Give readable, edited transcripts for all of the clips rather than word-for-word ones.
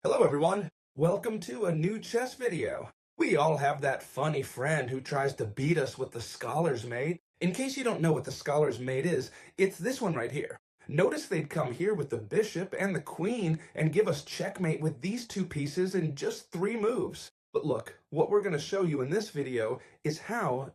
Hello everyone, welcome to a new chess video. We all have that funny friend who tries to beat us with the Scholar's Mate. In case you don't know what the Scholar's Mate is, it's this one right here. Notice they'd come here with the bishop and the queen and give us checkmate with these two pieces in just 3 moves. But look, what we're going to show you in this video is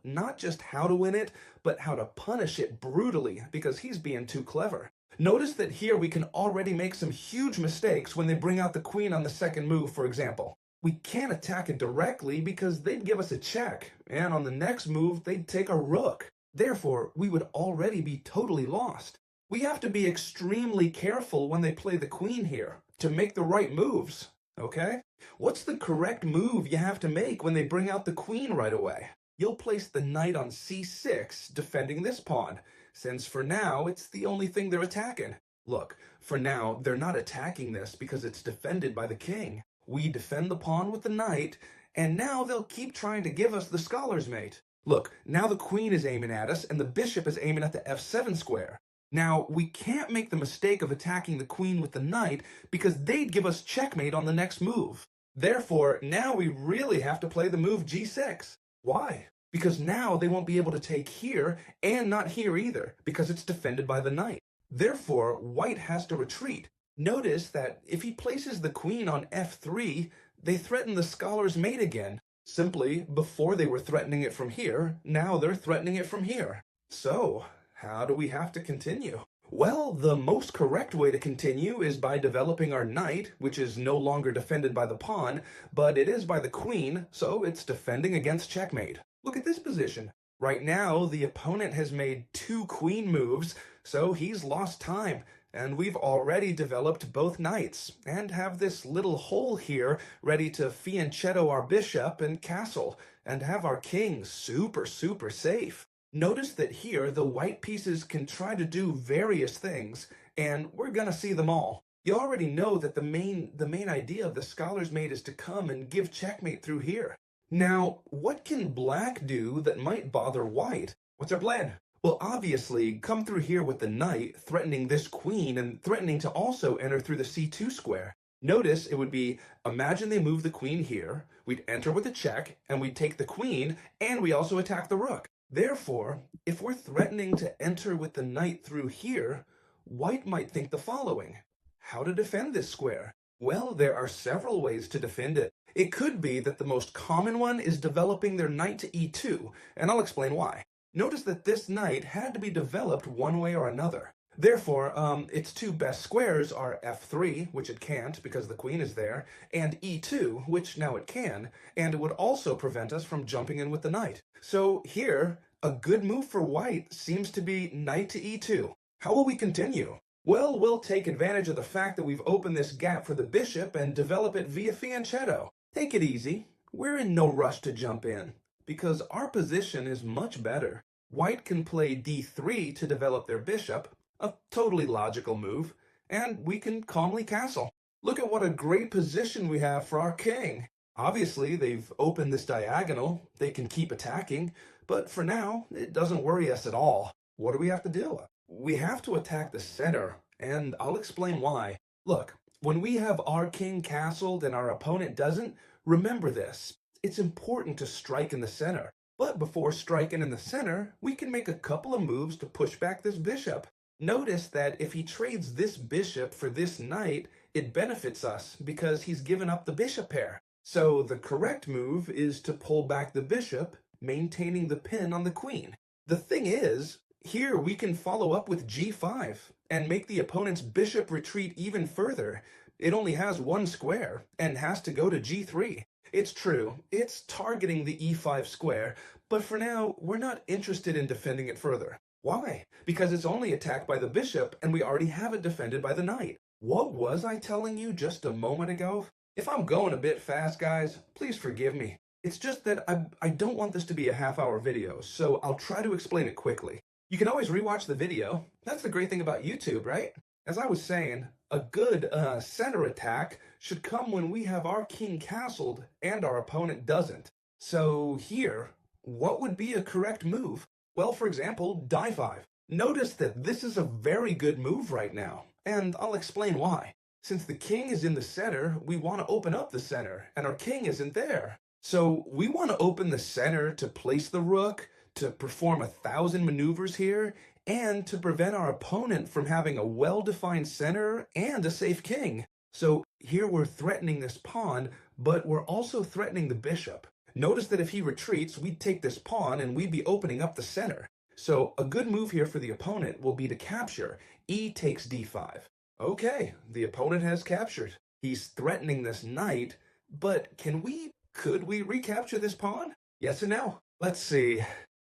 not just how to win it, but how to punish it brutally because he's being too clever. Notice that here we can already make some huge mistakes when they bring out the queen on the second move, for example. We can't attack it directly because they'd give us a check, and on the next move they'd take a rook. Therefore, we would already be totally lost. We have to be extremely careful when they play the queen here to make the right moves, okay? What's the correct move you have to make when they bring out the queen right away? You'll place the knight on c6, defending this pawn, since for now it's the only thing they're attacking. Look, for now they're not attacking this because it's defended by the king. We defend the pawn with the knight, and now they'll keep trying to give us the Scholar's Mate. Look, now the queen is aiming at us and the bishop is aiming at the f7 square. Now, we can't make the mistake of attacking the queen with the knight because they'd give us checkmate on the next move. Therefore, now we really have to play the move g6. Why? Because now they won't be able to take here and not here either, because it's defended by the knight. Therefore, white has to retreat. Notice that if he places the queen on f3, they threaten the Scholar's Mate again. Simply, before they were threatening it from here, now they're threatening it from here. So, how do we have to continue? Well, the most correct way to continue is by developing our knight, which is no longer defended by the pawn, but it is by the queen, so it's defending against checkmate. Look at this position. Right now, the opponent has made 2 queen moves, so he's lost time, and we've already developed both knights, and have this little hole here ready to fianchetto our bishop and castle, and have our king super safe. Notice that here the white pieces can try to do various things, and we're gonna see them all. You already know that the main idea of the Scholar's Mate is to come and give checkmate through here. Now, what can black do that might bother white? What's our plan? Well, obviously, come through here with the knight, threatening this queen and threatening to also enter through the c2 square. Notice it would be, imagine they move the queen here, we'd enter with a check, and we'd take the queen, and we also attack the rook. Therefore, if we're threatening to enter with the knight through here, white might think the following. How to defend this square? Well, there are several ways to defend it. It could be that the most common one is developing their knight to e2, and I'll explain why. Notice that this knight had to be developed one way or another. Therefore, its 2 best squares are f3, which it can't because the queen is there, and e2, which now it can, and it would also prevent us from jumping in with the knight. So here, a good move for white seems to be knight to e2. How will we continue? Well, we'll take advantage of the fact that we've opened this gap for the bishop and develop it via fianchetto. Take it easy. We're in no rush to jump in, because our position is much better. White can play d3 to develop their bishop, a totally logical move, and we can calmly castle. Look at what a great position we have for our king. Obviously, they've opened this diagonal, they can keep attacking, but for now, it doesn't worry us at all. What do we have to do? We have to attack the center, and I'll explain why. Look, when we have our king castled and our opponent doesn't, remember this. It's important to strike in the center. But before striking in the center, we can make a couple of moves to push back this bishop. Notice that if he trades this bishop for this knight, it benefits us because he's given up the bishop pair. So the correct move is to pull back the bishop, maintaining the pin on the queen. The thing is, here we can follow up with g5 and make the opponent's bishop retreat even further. It only has 1 square and has to go to g3. It's true, it's targeting the e5 square, but for now, we're not interested in defending it further. Why? Because it's only attacked by the bishop and we already have it defended by the knight. What was I telling you just a moment ago? If I'm going a bit fast, guys, please forgive me. It's just that I don't want this to be a half-hour video, so I'll try to explain it quickly. You can always rewatch the video. That's the great thing about YouTube, right? As I was saying, a good center attack should come when we have our king castled and our opponent doesn't. So here, what would be a correct move? Well, for example, d5. Notice that this is a very good move right now, and I'll explain why. since the king is in the center, we want to open up the center, and our king isn't there. So we want to open the center to place the rook, to perform 1,000 maneuvers here, and to prevent our opponent from having a well-defined center and a safe king. So here we're threatening this pawn, but we're also threatening the bishop. Notice that if he retreats, we'd take this pawn and we'd be opening up the center. So a good move here for the opponent will be to capture. E takes d5. Okay, the opponent has captured. He's threatening this knight, but could we recapture this pawn? Yes and no. Let's see.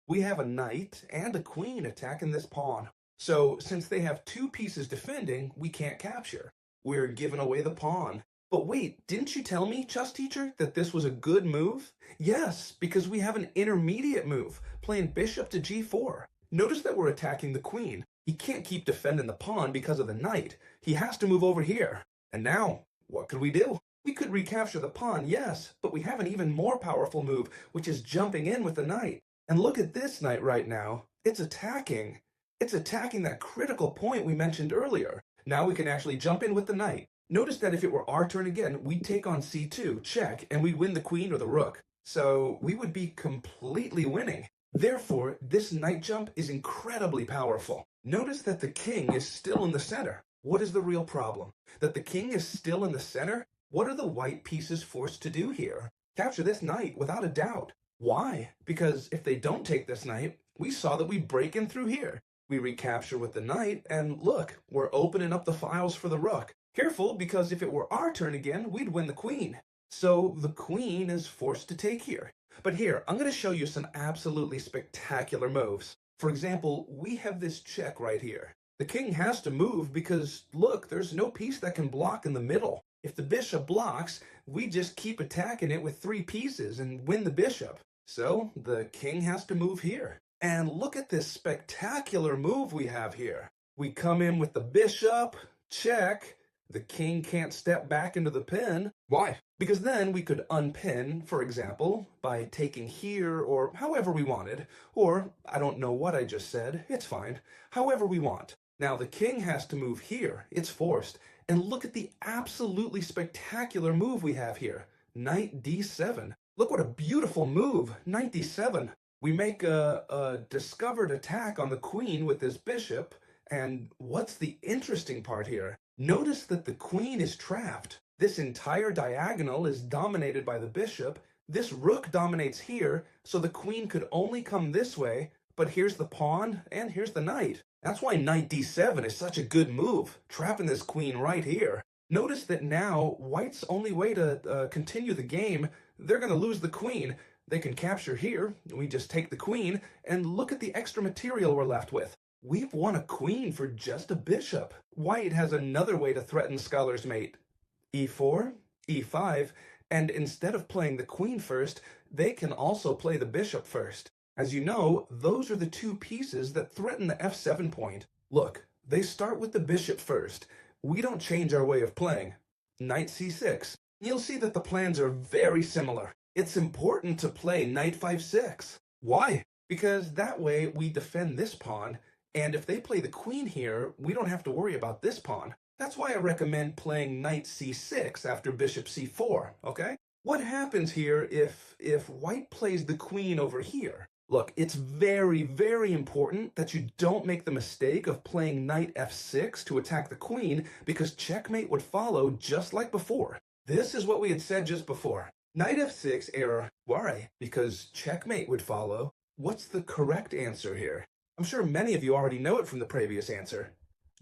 We have a knight and a queen attacking this pawn. So since they have two pieces defending, we can't capture. We're giving away the pawn. But wait, didn't you tell me, chess teacher, that this was a good move? Yes, because we have an intermediate move, playing bishop to g4. Notice that we're attacking the queen. He can't keep defending the pawn because of the knight. He has to move over here. And now, what could we do? We could recapture the pawn, yes, but we have an even more powerful move, which is jumping in with the knight. And look at this knight right now. It's attacking. It's attacking that critical point we mentioned earlier. Now we can actually jump in with the knight. Notice that if it were our turn again, we'd take on c2, check, and we'd win the queen or the rook. So we would be completely winning. Therefore, this knight jump is incredibly powerful. Notice that the king is still in the center. What is the real problem? That the king is still in the center? What are the white pieces forced to do here? Capture this knight without a doubt. Why? Because if they don't take this knight, we saw that we break in through here. We recapture with the knight, and look, we're opening up the files for the rook. Careful, because if it were our turn again, we'd win the queen. So the queen is forced to take here. But here, I'm going to show you some absolutely spectacular moves. For example, we have this check right here. The king has to move because, look, there's no piece that can block in the middle. If the bishop blocks, we just keep attacking it with 3 pieces and win the bishop. So the king has to move here. And look at this spectacular move we have here. We come in with the bishop, check. The king can't step back into the pin. Why? Because then we could unpin, for example, by taking here or however we wanted. Or, I don't know what I just said, it's fine. However we want. Now the king has to move here, it's forced. And look at the absolutely spectacular move we have here. Knight d7. Look what a beautiful move, knight d7. We make a discovered attack on the queen with this bishop. And what's the interesting part here? Notice that the queen is trapped. This entire diagonal is dominated by the bishop. This rook dominates here, so the queen could only come this way, but here's the pawn, and here's the knight. That's why knight d7 is such a good move, trapping this queen right here. Notice that now, white's only way to continue the game, they're going to lose the queen. They can capture here, we just take the queen, and look at the extra material we're left with. We've won a queen for just a bishop. White has another way to threaten Scholar's Mate. e4, e5, and instead of playing the queen first, they can also play the bishop first. As you know, those are the 2 pieces that threaten the f7 point. Look, they start with the bishop first. We don't change our way of playing. Knight c6. You'll see that the plans are very similar. It's important to play knight 5-6. Why? Because that way we defend this pawn, and if they play the queen here, we don't have to worry about this pawn. That's why I recommend playing knight c6 after bishop c4, okay? What happens here if white plays the queen over here? Look, it's very, very important that you don't make the mistake of playing knight f6 to attack the queen, because checkmate would follow just like before. This is what we had said just before. Knight f6 error. Why? Because checkmate would follow. What's the correct answer here? I'm sure many of you already know it from the previous answer.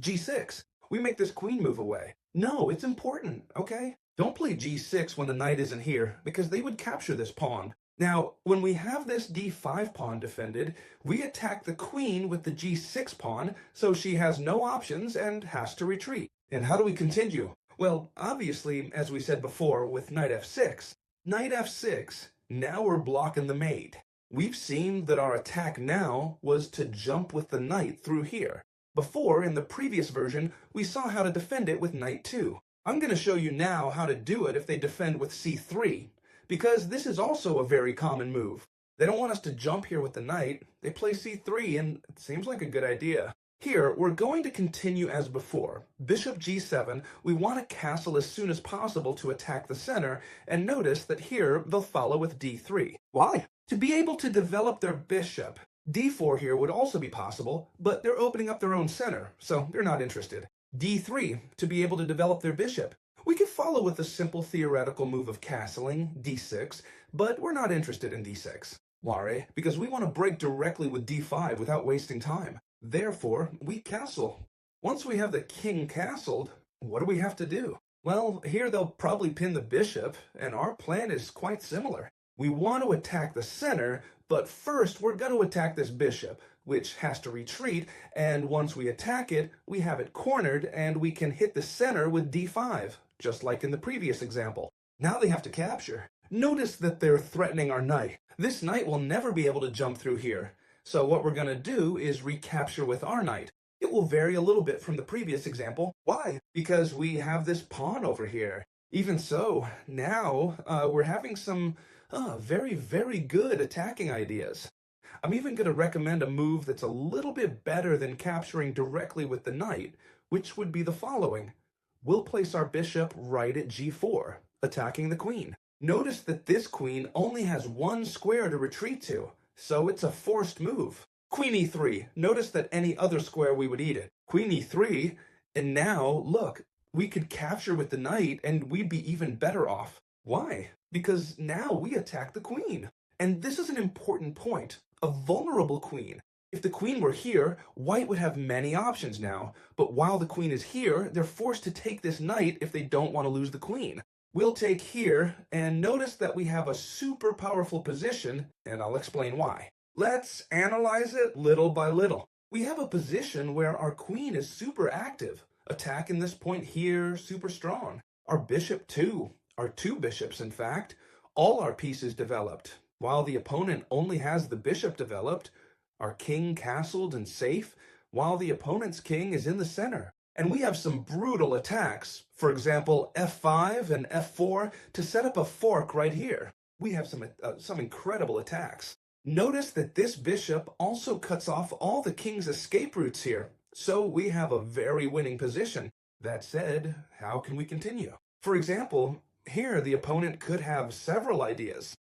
g6. We make this queen move away. No, it's important, okay? Don't play g6 when the knight isn't here, because they would capture this pawn. Now, when we have this d5 pawn defended, we attack the queen with the g6 pawn, so she has no options and has to retreat. And how do we continue? Well, obviously, as we said before, with knight f6. Knight f6, now we're blocking the mate. We've seen that our attack now was to jump with the knight through here. Before, in the previous version, we saw how to defend it with knight 2. I'm going to show you now how to do it if they defend with c3, because this is also a very common move. They don't want us to jump here with the knight. They play c3, and it seems like a good idea. Here, we're going to continue as before. Bishop g7, we want to castle as soon as possible to attack the center, and notice that here they'll follow with d3. Why? To be able to develop their bishop. d4 here would also be possible, but they're opening up their own center, so they're not interested. d3, to be able to develop their bishop. We could follow with a simple theoretical move of castling, d6, but we're not interested in d6. Why? Because we want to break directly with d5 without wasting time. Therefore, we castle. Once we have the king castled, what do we have to do? Well, here they'll probably pin the bishop, and our plan is quite similar. We want to attack the center, but first we're going to attack this bishop, which has to retreat, and once we attack it, we have it cornered, and we can hit the center with d5, just like in the previous example. Now they have to capture. Notice that they're threatening our knight. This knight will never be able to jump through here. So what we're going to do is recapture with our knight. It will vary a little bit from the previous example. Why? Because we have this pawn over here. Even so, now we're having some very, very good attacking ideas. I'm even going to recommend a move that's a little bit better than capturing directly with the knight, which would be the following. We'll place our bishop right at g4, attacking the queen. Notice that this queen only has one square to retreat to, so it's a forced move. Queen e3. Notice that any other square we would eat it. Queen e3, and now, look, we could capture with the knight and we'd be even better off. Why? Because now we attack the queen. And this is an important point. A vulnerable queen. If the queen were here, white would have many options now. But while the queen is here, they're forced to take this knight if they don't want to lose the queen. We'll take here, and notice that we have a super powerful position, and I'll explain why. Let's analyze it little by little. We have a position where our queen is super active. Attacking this point here, super strong. Our bishop too. Our two bishops, in fact. All our pieces developed. While the opponent only has the bishop developed, our king castled and safe, while the opponent's king is in the center. And we have some brutal attacks. For example, f5 and f4 to set up a fork right here. We have some incredible attacks. Notice that this bishop also cuts off all the king's escape routes here. So we have a very winning position. That said, how can we continue? For example, here the opponent could have several ideas.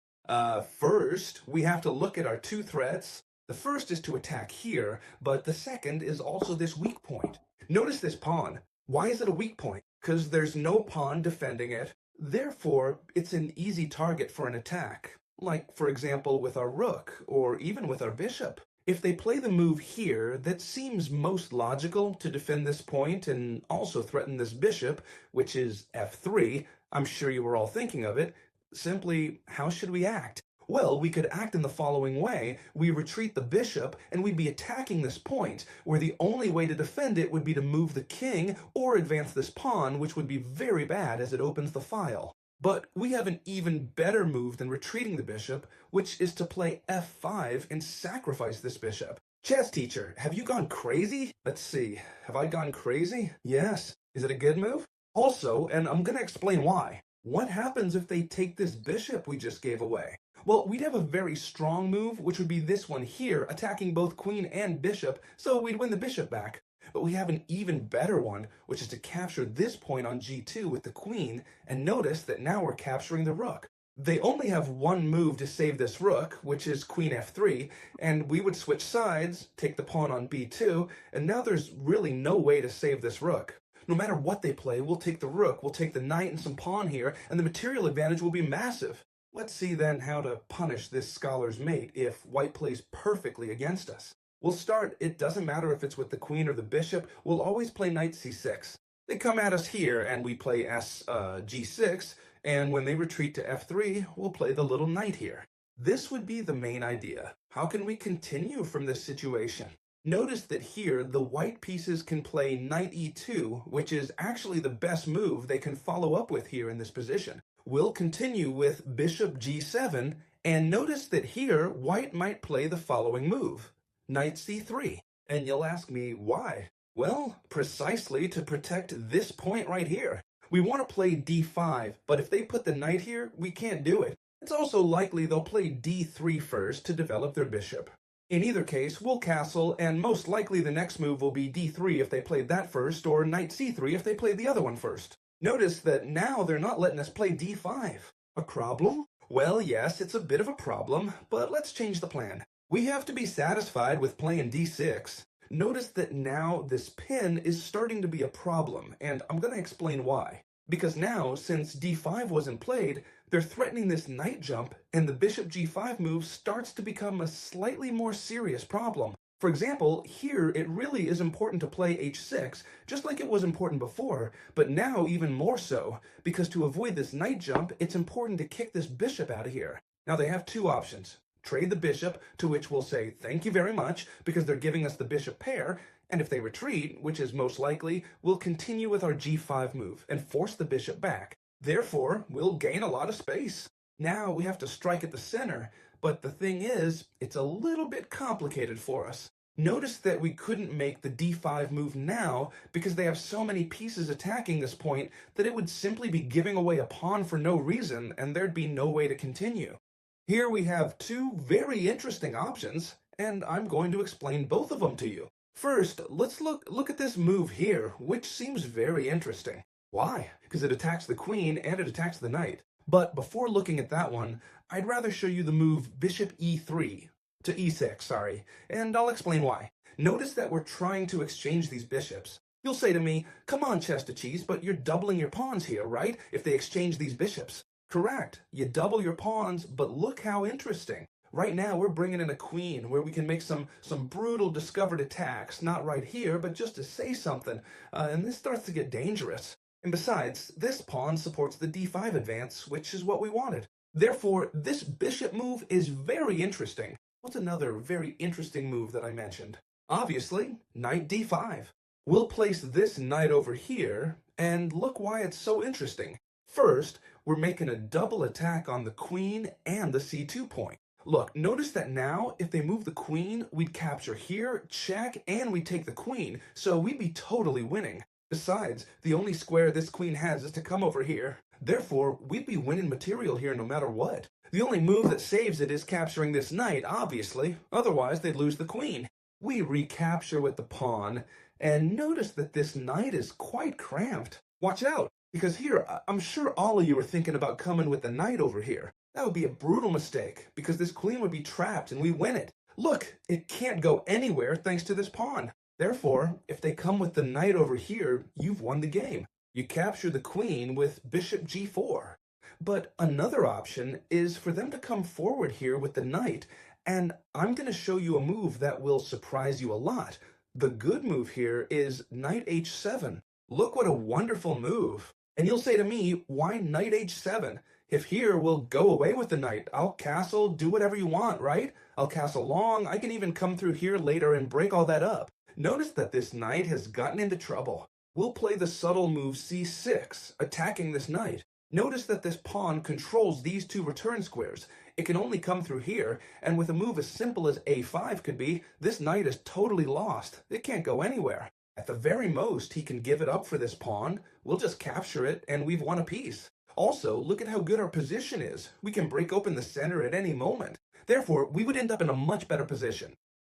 First, we have to look at our two threats. The first is to attack here, but the second is also this weak point. Notice this pawn. Why is it a weak point? Because there's no pawn defending it. Therefore, it's an easy target for an attack. Like, for example, with our rook, or even with our bishop. If they play the move here, that seems most logical to defend this point and also threaten this bishop, which is f3. I'm sure you were all thinking of it. Simply, how should we act? Well, we could act in the following way. We retreat the bishop, and we'd be attacking this point, where the only way to defend it would be to move the king or advance this pawn, which would be very bad as it opens the file. But we have an even better move than retreating the bishop, which is to play f5 and sacrifice this bishop. Chess teacher, have you gone crazy? Let's see, have I gone crazy? Yes. Is it a good move? Also, and I'm going to explain why. What happens if they take this bishop we just gave away? Well, we'd have a very strong move, which would be this one here, attacking both queen and bishop, so we'd win the bishop back. But we have an even better one, which is to capture this point on g2 with the queen, and notice that now we're capturing the rook. They only have one move to save this rook, which is queen f3, and we would switch sides, take the pawn on b2, and now there's really no way to save this rook. No matter what they play, we'll take the rook, we'll take the knight and some pawn here, and the material advantage will be massive. Let's see then how to punish this scholar's mate if white plays perfectly against us. We'll start, it doesn't matter if it's with the queen or the bishop, we'll always play knight c6. They come at us here and we play g6, and when they retreat to f3, we'll play the little knight here. This would be the main idea. How can we continue from this situation? Notice that here the white pieces can play knight e2, which is actually the best move they can follow up with here in this position. We'll continue with bishop g7, and notice that here white might play the following move, knight c3. And you'll ask me why? Well, precisely to protect this point right here. We want to play d5, but if they put the knight here, we can't do it. It's also likely they'll play d3 first to develop their bishop. In either case, we'll castle, and most likely the next move will be d3 if they played that first, or knight c3 if they played the other one first. Notice that now they're not letting us play d5. A problem? Well, yes, it's a bit of a problem, but let's change the plan. We have to be satisfied with playing d6. Notice that now this pin is starting to be a problem, and I'm going to explain why. Because now, since d5 wasn't played, they're threatening this knight jump, and the bishop g5 move starts to become a slightly more serious problem. For example, here it really is important to play h6, just like it was important before, but now even more so, because to avoid this knight jump, it's important to kick this bishop out of here. Now they have two options. Trade the bishop, to which we'll say thank you very much, because they're giving us the bishop pair, and if they retreat, which is most likely, we'll continue with our g5 move and force the bishop back. Therefore, we'll gain a lot of space. Now we have to strike at the center, but the thing is, it's a little bit complicated for us. Notice that we couldn't make the d5 move now because they have so many pieces attacking this point that it would simply be giving away a pawn for no reason, and there'd be no way to continue. Here we have two very interesting options, and I'm going to explain both of them to you. First, let's look at this move here, which seems very interesting. Why? Because it attacks the queen and it attacks the knight. But before looking at that one, I'd rather show you the move bishop e3 to e6, sorry, and I'll explain why. Notice that we're trying to exchange these bishops. You'll say to me, come on, Chester Cheese, but you're doubling your pawns here, right? If they exchange these bishops. Correct. You double your pawns, but look how interesting. Right now, we're bringing in a queen where we can make some brutal discovered attacks, not right here, but just to say something, and this starts to get dangerous. And besides, this pawn supports the d5 advance, which is what we wanted. Therefore, this bishop move is very interesting. What's another very interesting move that I mentioned? Obviously, knight d5. We'll place this knight over here, and look why it's so interesting. First, we're making a double attack on the queen and the c2 point. Look, notice that now, if they move the queen, we'd capture here, check, and we take the queen, so we'd be totally winning. Besides, the only square this queen has is to come over here. Therefore, we'd be winning material here no matter what. The only move that saves it is capturing this knight, obviously. Otherwise, they'd lose the queen. We recapture with the pawn, and notice that this knight is quite cramped. Watch out! Because here, I'm sure all of you are thinking about coming with the knight over here. That would be a brutal mistake, because this queen would be trapped and we win it. Look, it can't go anywhere thanks to this pawn. Therefore, if they come with the knight over here, you've won the game. You capture the queen with bishop g4. But another option is for them to come forward here with the knight, and I'm going to show you a move that will surprise you a lot. The good move here is knight h7. Look what a wonderful move. And you'll say to me, why knight h7? If here we'll go away with the knight, I'll castle, do whatever you want, right? I'll castle long, I can even come through here later and break all that up. Notice that this knight has gotten into trouble. We'll play the subtle move c6, attacking this knight. Notice that this pawn controls these two return squares. It can only come through here, and with a move as simple as a5 could be, this knight is totally lost. It can't go anywhere. At the very most, he can give it up for this pawn. We'll just capture it, and we've won a piece. Also, look at how good our position is. We can break open the center at any moment. Therefore, we would end up in a much better position.